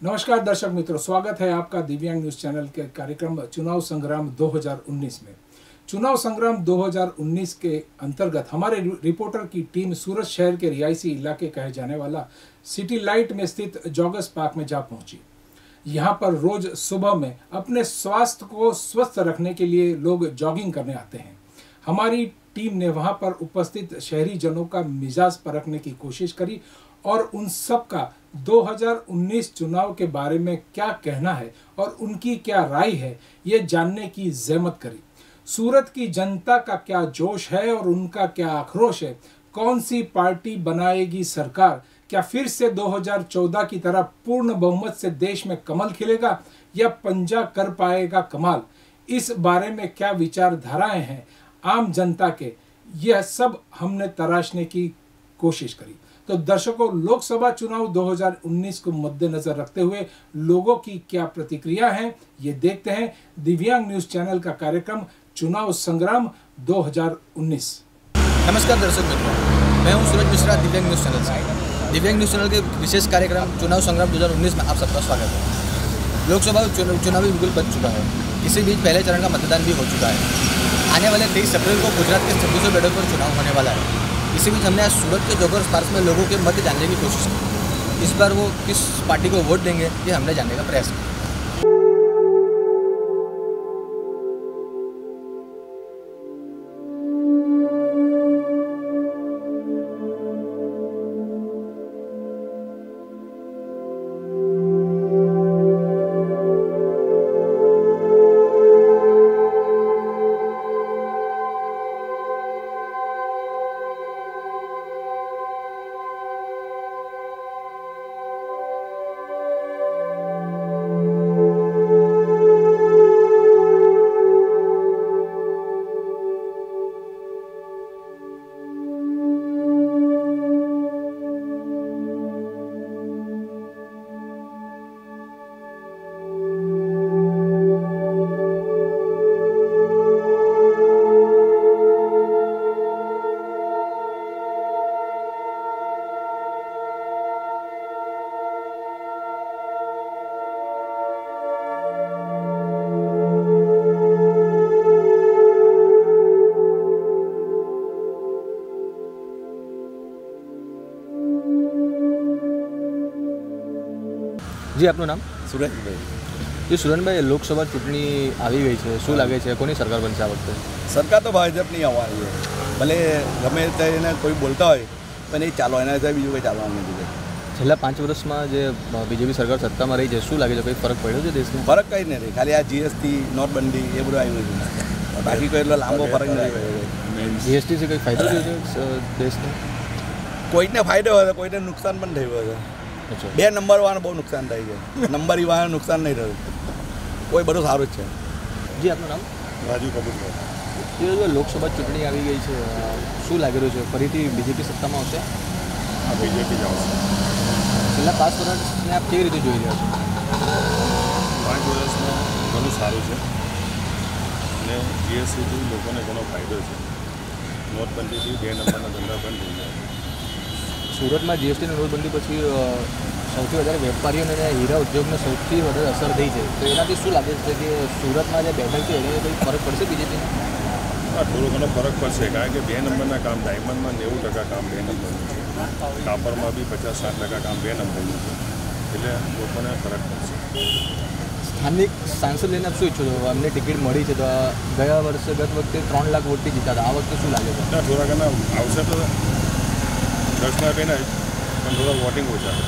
नमस्कार दर्शक मित्रों, स्वागत है आपका दिव्यांग न्यूज चैनल के कार्यक्रम चुनाव संग्राम 2019 में। चुनाव संग्राम 2019 के अंतर्गत हमारे रिपोर्टर की टीम सूरत शहर के रिहायशी इलाके कहे जाने वाला सिटी लाइट में स्थित जॉगर्स पार्क में जा पहुंची। यहां पर रोज सुबह में अपने स्वास्थ्य को स्वस्थ रखने के लिए लोग जॉगिंग करने आते हैं। हमारी टीम ने वहां पर उपस्थित शहरी जनों का मिजाज परखने की कोशिश करी और उन सब का 2019 चुनाव के बारे में क्या कहना है और उनकी क्या राय है, ये जानने की ज़हमत करी। सूरत की जनता का क्या जोश है और उनका क्या आक्रोश है, कौन सी पार्टी बनाएगी सरकार, क्या फिर से 2014 की तरह पूर्ण बहुमत से देश में कमल खिलेगा या पंजा कर पाएगा कमाल, इस बारे में क्या विचारधाराएं हैं आम जनता के, यह सब हमने तराशने की कोशिश करी। तो दर्शकों, लोकसभा चुनाव 2019 को मद्देनजर रखते हुए लोगों की क्या प्रतिक्रिया है, ये देखते हैं दिव्यांग न्यूज चैनल का कार्यक्रम चुनाव संग्राम 2019। नमस्कार दर्शक मित्रों, मैं हूं सूरज मिश्रा दिव्यांग न्यूज चैनल से। दिव्यांग न्यूज चैनल के विशेष कार्यक्रम चुनाव संग्राम 2019 में आप सबका स्वागत है। लोकसभा चुनावी बिल्कुल बन चुका है। इसी बीच पहले चरण का मतदान भी हो चुका है। आने वाले 23 अप्रैल को गुजरात के 26 बेटों पर चुनाव होने वाला है। इसी बीच हमने आज सूरत के जॉगर्स पार्क में लोगों के मत जानने की कोशिश की। इस बार वो किस पार्टी को वोट देंगे, ये हमने जानने का प्रयास किया। जी आपનું નામ? સુરેશભાઈ। जी સુરેશભાઈ, લોકસભા ચૂંટણી આવી ગઈ છે, શું લાગે છે કોની સરકાર બનશે આ વખતે? સરકાર તો ભાજપની આવવાની છે, ભલે ગમે તે એને કોઈ બોલતા હોય પણ એ ચાલો, એના સિવાય બીજું કંઈ ચાલવાનું નથી। છેલ્લા 5 વર્ષમાં જે બીજેપી સરકાર સત્તામાં રહી છે, શું લાગે છે કંઈ ફરક પડ્યો છે દેશમાં? ફરક કંઈ નથી, ખાલી આ જીએસટી નોટબંધી એ બધું આવ્યું છે, બાકી કોઈ એટલો લાંબો ફરક નથી પડ્યો। જીએસટીથી કંઈ ફાયદો થયો છે દેશને? કોઈને ફાયદો હોય તો કોઈને નુકસાન પણ થયું હોય છે। 2 નંબર વાળાને બહુ નુકસાન થાય છે, નંબરી વાળાને નુકસાન નહીં થયું, કોઈ બધું સારું જ છે। જી આપનું નામ? રાજુ કપૂર। જે લોકસભા ચૂંટણી આવી ગઈ છે, શું લાગી રહ્યું છે, ફરીથી બીજેપી સત્તામાં આવશે? હા, બીજેપી જ આવશે। છેલ્લા 5 વર્ષને આપ કેવી રીતે જોઈ રહ્યા છો? 5 વર્ષમાં ઘણું સારું છે અને જીએસટીથી લોકોને ઘણો ફાયદો છે। નોટબંધીથી 2 નંબરના ધંધા બંધ થઈ ગયા। સુરતમાં જીએસટીની નોટબંધી પછી સૌથી વધારે વેપારીઓને અને હીરા ઉદ્યોગને સૌથી વધારે અસર થઈ છે, તો એનાથી શું લાગે છે કે સુરતમાં જે બેઠક છે એને કંઈ ફરક પડશે બીજેપીને? હા, થોડો ઘણો ફરક પડશે, કારણ કે 2 નંબરના કામ, ડાયમંડમાં 90% કામ 2 નંબરનું છે, કાપરમાં બી 50-60% કામ 2 નંબરનું છે, એટલે લોકોને ફરક પડશે। સ્થાનિક સાંસદ લઈને આપ શું ઈચ્છો છો? અમને ટિકિટ મળી છે, તો ગત વખતે 3 લાખ વોટથી જીતા હતા, આ વખતે શું લાગે છે? થોડા ઘણા આવશે તો 10 લાખ એના જ, પણ થોડા વોટિંગ ઓછા છે।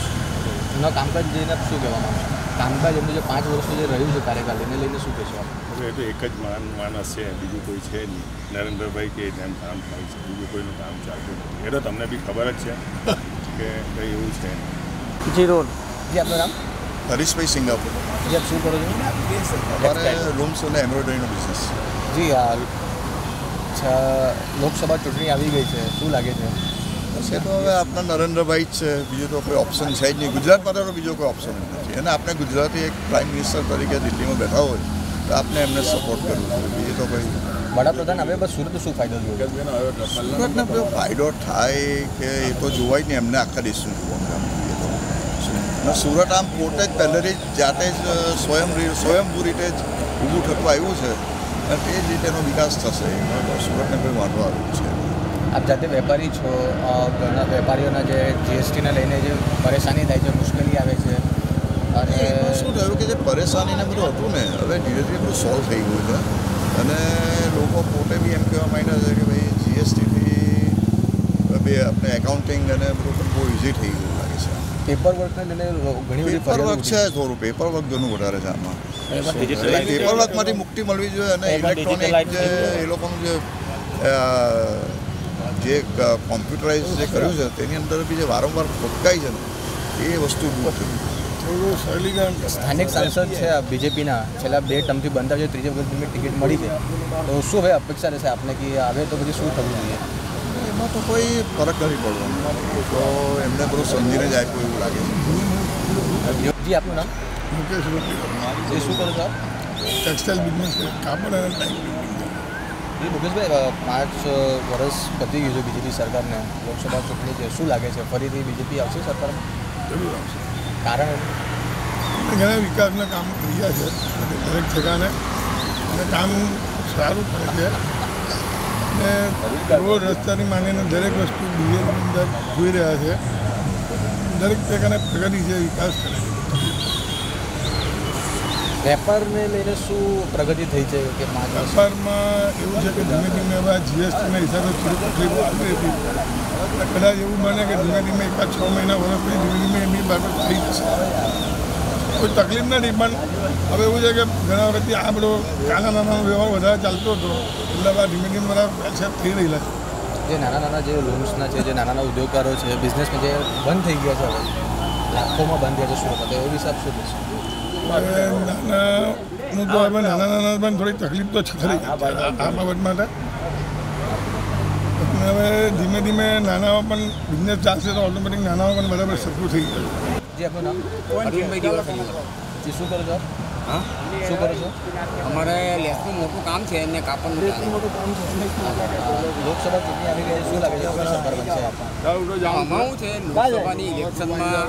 એના કામકાજ જોઈને આપ શું કહેવા માંગો? કામકાજ એમનું જે 5 વર્ષનું જે રહ્યું છે કાર્યકાળ, એને લઈને શું કહેશો આપ? હવે એ તો એક જ માણસ છે, બીજું કોઈ છે નહીં। નરેન્દ્રભાઈ કે જેમ કામ થાય છે, બીજું કોઈનું કામ ચાલતું નથી, એ તો તમને બી ખબર જ છે કે કંઈ એવું છે નહીં। G road. જી આપનું નામ? હરીશભાઈ સિંગાપુર। જી આપ શું કરો છો? અમારે રૂમ્સ અને એમ્બ્રોઇડરીનો બિઝનેસ। જી લોકસભા ચૂંટણી આવી ગઈ છે, શું લાગે છે? એ તો હવે આપણા નરેન્દ્રભાઈ જ છે, બીજું તો કોઈ ઓપ્શન છે જ નહીં। ગુજરાતમાં તો બીજો કોઈ ઓપ્શન જ નથી, અને આપણે ગુજરાતી એક પ્રાઇમ મિનિસ્ટર તરીકે દિલ્હીમાં બેઠા હોય તો આપણે એમને સપોર્ટ કરવો જોઈએ, બીજું તો કોઈ વડાપ્રધાન આવે બસ સુરત શું ફાયદો થયો? સુરતને ફાયદો થાય કે એ તો જોવાય નહીં, એમને આખા દેશનું જોવાનું કામ જોઈએ તો અને સુરત આમ પોતે જ પહેલેથી જાતે જ સ્વયંભૂ રીતે જ ઊભું થતું આવ્યું છે અને તે જ રીતેનો વિકાસ થશે સુરતને કોઈ વાંધો આવ્યું છે. આપ જાતે વેપારી છો, ઘણા વેપારીઓના જે જીએસટીને લઈને જે પરેશાની થાય છે, મુશ્કેલી આવે છે, અને શું થયું કે જે પરેશાનીને બધું હતું ને હવે ધીરે ધીરે બધું સોલ્વ થઈ ગયું છે અને લોકો પોતે બી એમ કહેવા માંગ્યા છે કે ભાઈ જીએસટીથી બે આપણે એકાઉન્ટિંગ અને બધું પણ બહુ ઇઝી થઈ ગયું લાગે છે. પેપર વર્કને લઈને ઘણી બધી પેપર વર્ક છે, થોડું પેપર વર્ક ઘણું વધારે છે આમાં. પેપર વર્કમાંથી મુક્તિ મળવી જોઈએ અને ઇલેક્ટ્રોનિક જે એ લોકોનું જે કોમ્પ્યુટરાઇઝ જે કર્યું છે તેની અંદર બી જે વારંવાર ખોટકાઈ છે ને એ વસ્તુ દૂર થયું. સ્થાનિક સાંસદ છે બીજેપીના, છેલ્લા 2 ટર્મથી બંધ છે, ત્રીજી વખત ટિકિટ મળી છે, તો શું હવે અપેક્ષા રહેશે આપને કે હવે તો પછી શું થવું જોઈએ? એમાં તો કોઈ ફરક નથી પડવાનો, તો એમને બધું સમજીને જ આપ્યું એવું લાગે છે. જી, આપનું નામ? મુકેશ રોટલી. એ શું કરો છો આપ? ટેક્સટાઇલ બિઝનેસ છે, કાપડ અને ટાઈપ. જી મુકેશભાઈ, 5 વર્ષ પતી ગયું છે બીજેપી સરકારને, લોકસભા ચૂંટણી છે, શું લાગે છે ફરીથી બીજેપી આવશે સરકારમાં? જરૂર આવશે. કારણ ઘણા વિકાસના કામ કર્યા છે દરેક જગાને અને કામ સારું કરે છે અને રોડ રસ્તાની માંડીને દરેક વસ્તુ બીજેપીની અંદર જોઈ રહ્યા છે. દરેક પ્રકારની પ્રગતિ છે, વિકાસ કરે છે. વેપારને લઈને શું પ્રગતિ થઈ છે કે 5 વર્ષ? વેપારમાં એવું છે કે ધીમે ધીમે હવે જીએસટીના હિસાબે થોડી તકલીફો આવી હતી. કદાચ એવું બને કે ધીમે ધીમે 1-6 મહિના વર્ષ પછી ધીમે ધીમે એમની બાબત થઈ જશે. કોઈ તકલીફ નથી, પણ હવે એવું છે કે ઘણા વખતથી આ બધો નાના વ્યવહાર વધારે ચાલતો હતો એટલે હવે ધીમે ધીમે બધા એક્સેપ્ટ થઈ રહેલા છે. જે નાના જે લોન્સના છે, જે નાના ઉદ્યોગકારો છે, બિઝનેસમાં જે બંધ થઈ ગયા છે, હવે લાખોમાં બંધ થયા છે સુરતમાં, તો એવો હિસાબ શું થશે? હવે નાનાનું તો હવે નાના પણ થોડી તકલીફ તો ખરી આ બાબત માટે. હવે ધીમે ધીમે નાનામાં પણ બિઝનેસ ચાલશે તો ઓટોમેટિક નાનામાં પણ બરાબર સરખું થઈ જશે. જી, આપનું નામ? અરવિંદભાઈ દેવરસિંહ. જી, શું કરો છો આપ? હા, શું કરો છો? અમારે લેસનું મોટું કામ છે અને કાપડનું કામ. લોકસભા ચૂંટણી આવી ગઈ, શું લાગે છે કોની સરકાર બનશે આપણા? આમાં શું છે, લોકસભાની ઇલેક્શનમાં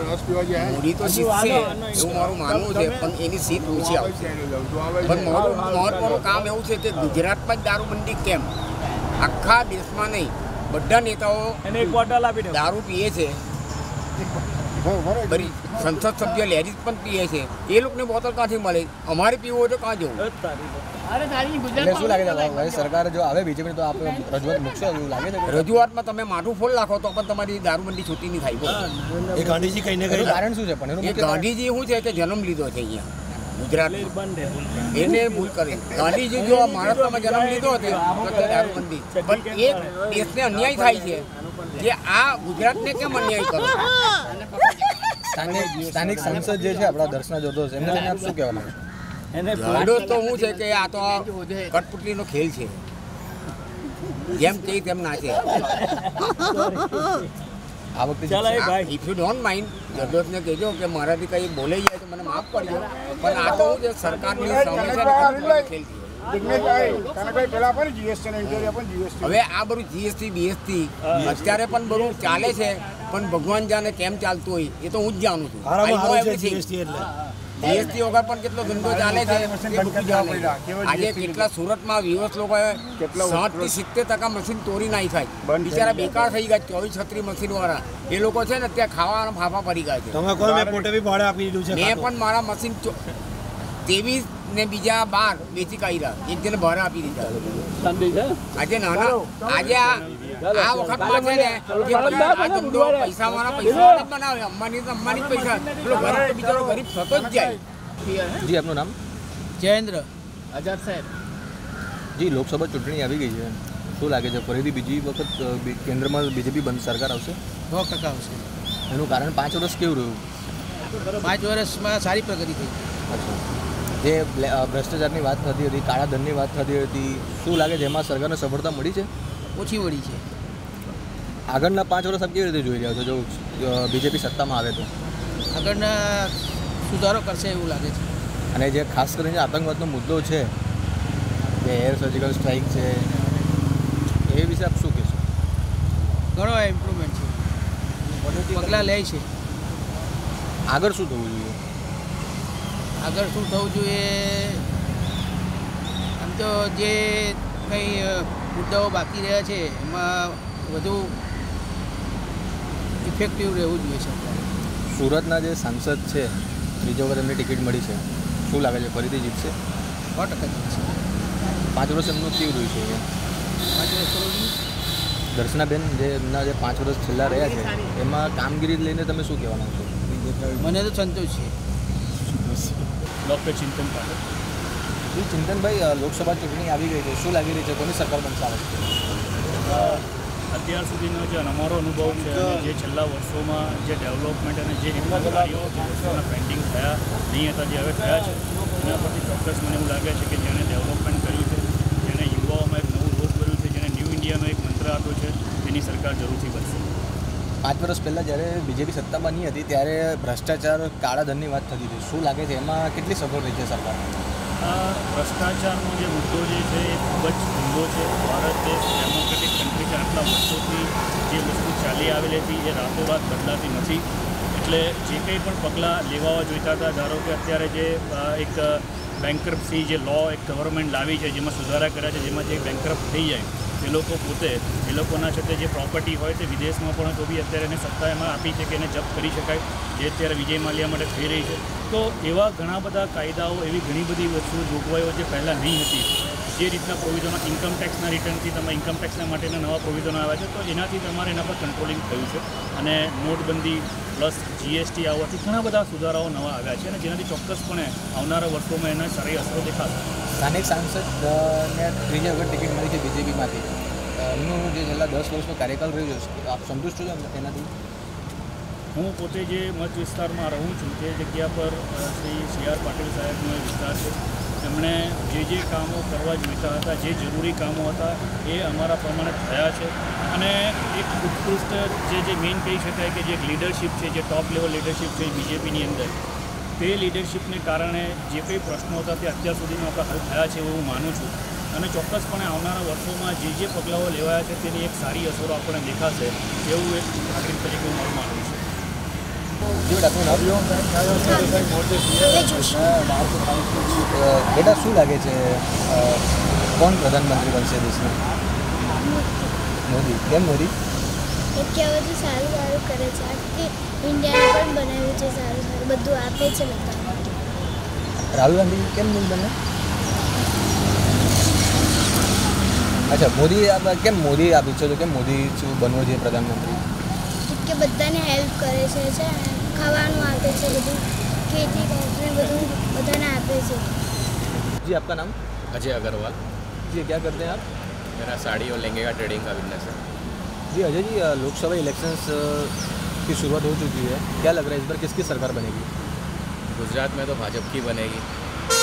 મોદી તો જીતશે એવું મારું માનવું છે, પણ એની સીટ ઓછી આવશે. પણ મારું મહત્વનું કામ એવું છે કે ગુજરાતમાં જ દારૂબંધી કેમ, આખા દેશમાં નહીં, બધા નેતાઓ દારૂ પીએ છે, બરી સંસદ સભ્ય લેડીઝ પણ પીએ છે, એ લોકોને બોટલ ક્યાંથી મળે? અમારે પીવું હોય તો ક્યાં જવું? એટલે શું લાગે છે હવે સરકાર જો આવે બીજેપી તો આપણે રજૂઆત મૂકશો એવું લાગે છે? રજૂઆતમાં તમે માથું ફોડ નાખો તો પણ તમારી દારૂબંધી છૂટી નહીં થાય. એ ગાંધીજી કઈ ને કઈ કારણ શું છે? પણ એનું એ ગાંધીજી શું છે કે જન્મ લીધો છે અહીંયા ગુજરાત, એને ભૂલ કરી. ગાંધીજી જો મહારાષ્ટ્રમાં જન્મ લીધો હતો તો દારૂબંધી, પણ એક દેશને અન્યાય થાય છે કે આ ગુજરાતને કેમ અન્યાય કરો? સ્થાનિક સાંસદ જે છે આપણા દર્શના જોધો છે, એમને લઈને આપ શું કહેવા માંગો? જોધો તો શું છે કે આ તો કઠપુતલીનો ખેલ છે, જેમ કે તેમ નાચે. આ વખતે ઇફ યુ ડોન્ટ માઇન્ડ, જરદોશને કહેજો કે મારાથી કંઈ બોલાઈ જાય તો મને માફ કરજો, પણ આ તો શું છે સરકારની સામે છે ને ખેલ છે. હવે આ બધું જીએસટી બીએસટી અત્યારે પણ બધું ચાલે છે, પણ ભગવાન જાણે કેમ ચાલતું હોય એ તો હું જ જાણું છું. જીએસટી વગર પણ કેટલો ધંધો ચાલે છે. આજે કેટલા સુરતમાં વિવસ લોકોએ 60-70% મશીન તોડી નાખ્યા, બિચારા બેકાર થઈ ગયા. 24-36 મશીન વાળા એ લોકો છે ને ત્યાં ખાવાના ફાફા પડી ગયા છે. મેં પણ મારા મશીન 23 ને બીજા 12 વેચી કાઢ્યા, એક જણે ભાડે આપી દીધા. આજે આજે આ વખતમાં છે ને જે આ ધંધો પૈસા વાળા પૈસા બનાવે, અંબાની પૈસા, પેલો ગરીબ તો બિચારો ગરીબ થતો જ જાય. જી, આપનું નામ? જયેન્દ્ર આઝાદ સાહેબ. જી, લોકસભા ચૂંટણી આવી ગઈ છે, શું લાગે છે ફરીથી બીજી વખત કેન્દ્રમાં બીજેપી બંધ સરકાર આવશે? 100% આવશે. એનું કારણ 5 વર્ષ કેવું રહ્યું? 5 વર્ષમાં સારી પ્રગતિ થઈ. અચ્છા, જે ભ્રષ્ટાચારની વાત થતી હતી, કાળા ધનની વાત થતી હતી, શું લાગે છે એમાં સરકારને સફળતા મળી છે? ઓછી વળી છે. આગળના 5 વર્ષ આપ કેવી રીતે જોઈ રહ્યા છો જો બીજેપી સત્તામાં આવે તો? આગળના સુધારો કરશે એવું લાગે છે. અને જે ખાસ કરીને આતંકવાદનો મુદ્દો છે, જે એર સર્જિકલ સ્ટ્રાઇક છે, એ વિશે આપ શું કહેશો? ઘણો ઇમ્પ્રુવમેન્ટ છે, પગલાં લે છે. આગળ શું થવું જોઈએ? આગળ શું થવું જોઈએ, આમ તો જે કંઈ મુદ્દાઓ બાકી રહ્યા છે એમાં વધુ ઇફેક્ટિવ રહેવું જોઈએ સરકારે. સુરતના જે સાંસદ છે, બીજો વખત એમની ટિકિટ મળી છે, શું લાગે છે ફરીથી જીતશે? 100% જીતશે. 5 વર્ષ એમનું કેવું રહ્યું છે? 5 વર્ષ દર્શનાબેન જે એમના જે 5 વર્ષ છેલ્લા રહ્યા છે એમાં કામગીરી લઈને તમે શું કહેવા માંગો છો? મને તો સંતોષ છે. ડૉક્ટર ચિંતન પાઠક. ચિંતનભાઈ, લોકસભા ચૂંટણી આવી ગઈ છે, શું લાગી રહી છે, કોની સરકાર બનશે આ વખતે? અત્યાર સુધીનો જે અમારો અનુભવ છે અને જે છેલ્લા વર્ષોમાં જે ડેવલપમેન્ટ અને જે રીતના કાર્યો વર્ષોના પેન્ડિંગ થયા નહીં હતા, જે હવે થયા છે એના પરથી ચોક્કસ મને એવું લાગે છે કે જેણે ડેવલપમેન્ટ કર્યું છે, જેણે યુવાઓમાં એક નવું રોપ કર્યું છે, જેણે ન્યૂ ઇન્ડિયાનો એક મંત્ર આપ્યો છે, તેની સરકાર જરૂરથી બનશે. 5 વર્ષ પહેલાં જ્યારે બીજેપી સત્તામાં નહીં હતી ત્યારે ભ્રષ્ટાચાર, કાળા ધનની વાત થતી હતી, શું લાગે છે એમાં કેટલી સફળ રહી છે સરકાર? આ ભ્રષ્ટાચારનો જે મુદ્દો જે છે એ ખૂબ જ ઊંડો છે. ભારત દેશ ડેમોક્રેટિક કન્ટ્રી છે, આટલા વર્ષોથી જે વસ્તુ ચાલી આવેલી હતી એ રાતોરાત બદલાતી નથી. એટલે જે કંઈ પણ પગલાં લેવા જોઈતા હતા, ધારો કે અત્યારે જે એક બેન્કરપ્સી જે લો એક ગવર્મેન્ટ લાવી છે, જેમાં સુધારા કર્યા છે, જેમાં જે બેન્કરપ્ટ થઈ જાય એ લોકો પોતે એ લોકોના છે તે જે પ્રોપર્ટી હોય તે વિદેશમાં પણ તો બી અત્યારે એને સત્તા એમાં આપી છે કે એને જપ્ત કરી શકાય, જે અત્યારે વિજય માલ્યા માટે થઈ રહી છે. તો એવા ઘણા બધા કાયદાઓ, એવી ઘણી બધી વસ્તુઓ, જોગવાઈઓ જે પહેલાં નહીં હતી, જે રીતના પ્રોવિઝનો ઇન્કમટેક્સના રિટર્નથી તમે ઇન્કમટેક્સના માટેના નવા પ્રોવિઝનો આવ્યા છે, તો એનાથી તમારે એના પર કંટ્રોલિંગ થયું છે. અને નોટબંધી પ્લસ GST આવવાથી ઘણા બધા સુધારાઓ નવા આવ્યા છે અને જેનાથી ચોક્કસપણે આવનારા વર્ષોમાં એના સારી અસરો દેખાશે. સ્થાનિક સાંસદને ત્રીજી વખત ટિકિટ મળી છે બીજેપીમાંથી, એમનું જે છેલ્લા 10 વર્ષનો કાર્યકાળ રહ્યો છે, આપ સંતુષ્ટ છો એનાથી? હું પોતે જે મત વિસ્તારમાં રહું છું તે જગ્યા પર શ્રી CR પાટીલ સાહેબનો વિસ્તાર છે. એમણે જે કામો કરવા જોઈતા હતા, જે જરૂરી કામો હતા એ અમારા પ્રમાણે થયા છે. અને એક ઉત્કૃષ્ટ જે મેઇન કહી શકાય કે જે લીડરશિપ છે, જે ટોપ લેવલ લીડરશિપ છે બીજેપીની અંદર, તે લીડરશિપને કારણે જે કંઈ પ્રશ્નો હતા તે અત્યાર સુધીમાં આપણા હલ થયા છે એવું હું માનું છું. અને ચોક્કસપણે આવનારા વર્ષોમાં જે પગલાઓ લેવાયા છે તેની એક સારી અસરો આપણને દેખાશે એવું એક નાગરિક તરીકે હું મારું માનવું છું. બેટા, શું લાગે છે કોણ પ્રધાનમંત્રી બનશે દેશમાં? મોદી. કેમ મોદી? કે બધું સારું કરે છે, આખી ઇન્ડિયાને પણ બનાવ્યું છે, સારું બધું આપે છે બધાને. રાહુલ ગાંધી કેમ નહીં બને? અચ્છા, મોદી કેમ મોદી આપ ઈચ્છો છો, કેમ મોદી બનવો જોઈએ પ્રધાનમંત્રી? કે બધાને હેલ્પ કરે છે, ખાવાનું આપે છે, બધું ખેતી ને બધું બધાને આપે છે. जी, आपका नाम? अजय अग्रवाल. जी, क्या करते हैं आप? मेरा साड़ी और लहंगे का ट्रेडिंग का बिजनेस है. जी अजय जी, लोकसभा इलेक्शंस की शुरुआत हो चुकी है, क्या लग रहा है इस बार किसकी सरकार बनेगी? गुजरात में तो भाजपा की बनेगी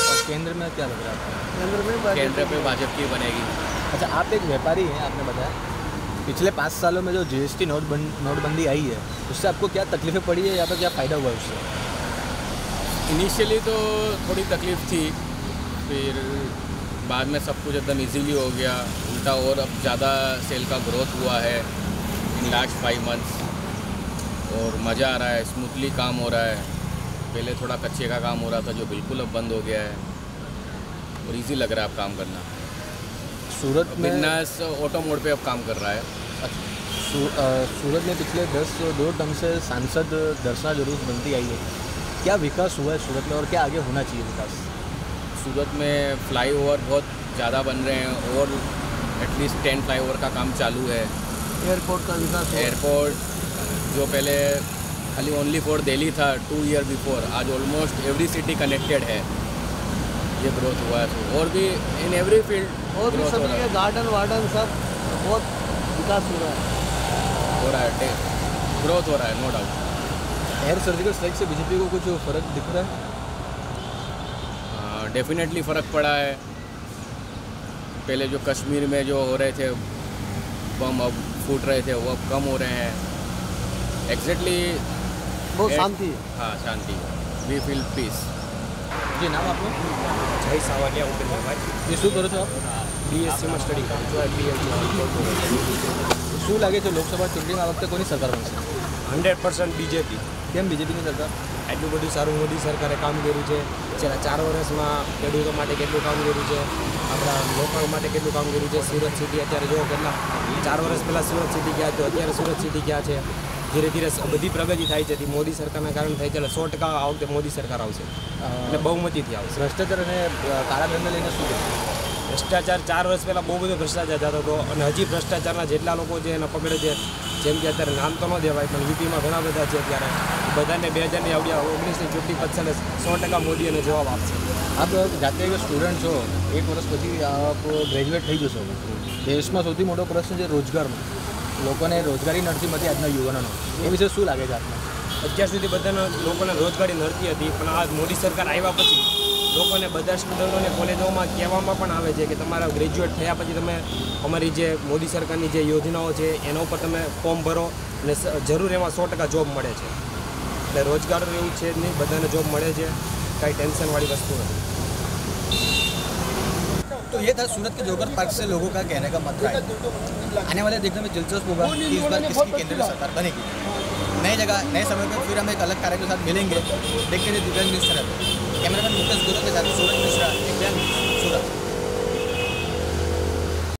और केंद्र में क्या लग रहा है आपको? केंद्र पे भाजपा की बनेगी. अच्छा, आप एक व्यापारी हैं, आपने बताया पिछले 5 सालों में जो GST नोटबंदी आई है उससे आपको क्या तकलीफें पड़ी है या फिर क्या फ़ायदा हुआ है उससे? इनिशियली तो थोड़ी तकलीफ थी, फिर बाद में सब कुछ एकदम इजीली हो गया. उल्टा और अब ज़्यादा सेल का ग्रोथ हुआ है इन लास्ट 5 मंथ्स और मज़ा आ रहा है, स्मूथली काम हो रहा है. पहले थोड़ा कच्चे का काम हो रहा था जो बिल्कुल अब बंद हो गया है और इजी लग रहा है अब काम करना. सूरत में बिजनेस ऑटो मोड पे अब काम कर रहा है. सूरत में पिछले 2 टर्म से सांसद दर्शना जरूर बनती आई है, क्या विकास हुआ है सूरत में और क्या आगे होना चाहिए विकास? सूरत में फ्लाईओवर बहुत ज़्यादा बन रहे हैं और एटलीस्ट 10 फ्लाईओवर का काम चालू है. एयरपोर्ट का विकास, एयरपोर्ट जो पहले खाली ओनली फॉर दिल्ली था 2 ईयर बिफोर, आज ऑलमोस्ट एवरी सिटी कनेक्टेड है. ये ग्रोथ हुआ है और भी इन एवरी फील्ड और भी सब जगह गार्डन वार्डन सब बहुत विकास हो रहा है. ग्रोथ हो रहा है, no doubt. Air surgical strike से बीजेपी को कुछ फ़र्क दिख रहा है? डेफिनेटली फ़र्क पड़ा है. पहले जो कश्मीर में जो हो रहे थे बम अब फूट रहे थे वो अब कम हो रहे हैं. एग्जैक्टली बहुत शांति है. हाँ, शांति. We feel peace. जी, नाम आपको? જય સાવલિયા ઉકેલભાઈ. ये શું કરો છો આપ? BScમાં સ્ટડી કરું છું. શું લાગે છે લોકસભા ચૂંટણીમાં આ વખતે કોની સરકાર બનશે? 100% BJP. કેમ બીજેપીની સરકાર? આટલું બધું સારું મોદી સરકારે કામ કર્યું છે. છેલ્લા 4 વર્ષમાં ખેડૂતો માટે કેટલું કામ કર્યું છે, આપણા લોકો માટે કેટલું કામ કર્યું છે. સુરત સિટી અત્યારે જો કેટલા 4 વર્ષ પહેલાં સુરત સિટી ગયા તો અત્યારે સુરત સિટી ગયા છે. ધીરે ધીરે બધી પ્રગતિ થાય છે. મોદી સરકારના કારણે થાય છે. એટલે 100% આ વખતે મોદી સરકાર આવશે અને બહુમતીથી આવશે. ભ્રષ્ટાચાર અને કાળા ધનને લઈને શું છે? ભ્રષ્ટાચાર 4 વર્ષ પહેલાં બહુ બધો ભ્રષ્ટાચાર થતો હતો અને હજી ભ્રષ્ટાચારના જેટલા લોકો છે એને પકડે છે. જેમ કે અત્યારે નામ તો ન દેવાય પણ યુપીમાં ઘણા બધા છે. અત્યારે બધાને 2019ની ચૂંટણી પછાડે 100% મોદી એને જવાબ આપશે. આપ જાતે એક સ્ટુડન્ટ છો, 1 વર્ષ પછી આપ ગ્રેજ્યુએટ થઈ જશો. દેશમાં સૌથી મોટો પ્રશ્ન છે રોજગારનો. લોકોને રોજગારી નડતી નથી આજના યુવાનોનો. એ વિશે શું લાગે છે આપને? અત્યાર સુધી બધાના લોકોને રોજગારી નડતી હતી પણ આ મોદી સરકાર આવ્યા પછી લોકોને બધા સ્ટુડન્ટોને કોલેજોમાં કહેવામાં પણ આવે છે કે તમારા ગ્રેજ્યુએટ થયા પછી તમે અમારી જે મોદી સરકારની જે યોજનાઓ છે એના ઉપર તમે ફોર્મ ભરો અને જરૂર એમાં 100% જોબ મળે છે. એટલે રોજગાર એવું છે જ નહીં, બધાને જોબ મળે છે. काई टेंशन वाली वस्तु नहीं। तो ये था सूरत के जोकर पार्क से लोगों का कहने का मत है। आने वाले देखने में दिलचस्प होगा कि इस बार किसकी केंद्रीय सरकार बनेगी। नई जगह नए समय पर फिर हम एक अलग कार्य के साथ मिलेंगे। देखते रहिए दिव्यांग न्यूज़ चैनल। कैमरामैन मुकेश गुरु के साथ सूरज मिश्रा, दिव्यांग सूरत।